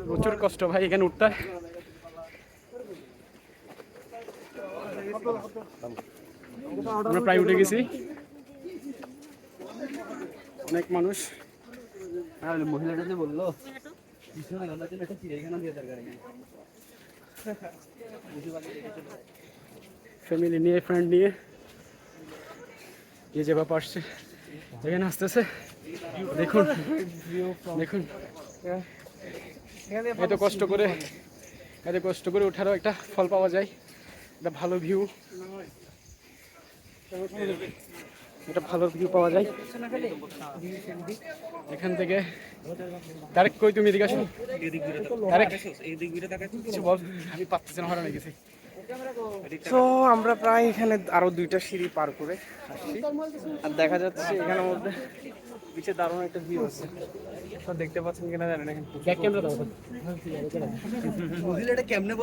প্রচুর কষ্ট ভাই এখানে উঠতে। আমরা প্রায় উঠে গেছি, অনেক মানুষ। মহিলাটা যে বললো ফ্যামিলি নিয়ে, ফ্রেন্ড নিয়ে যে ব্যাপার আসছে এখানে আসতেছে। দেখুন দেখুন, এত কষ্ট করে ওঠারও একটা ফল পাওয়া যায়, একটা ভালো ভিউ, একটা ভালো ভিউ পাওয়া যায় এখান থেকে। ডাইরেক্ট কই তুমি এদিকে আসো, কিছু বল, আমি পাচ্ছি না, হয়রান হয়ে গেছি। তো আমরা প্রায় এখানে আরো 2টা সিঁড়ি পার করে আসছি, আর দেখা যাচ্ছে এখানের মধ্যে পিছে দারুণ একটা ভিউ আছে। তো দেখতে পাচ্ছেন কিনা জানেন, এখানে ব্যাক ক্যামেরা দাও। মহিলাটা কেমনে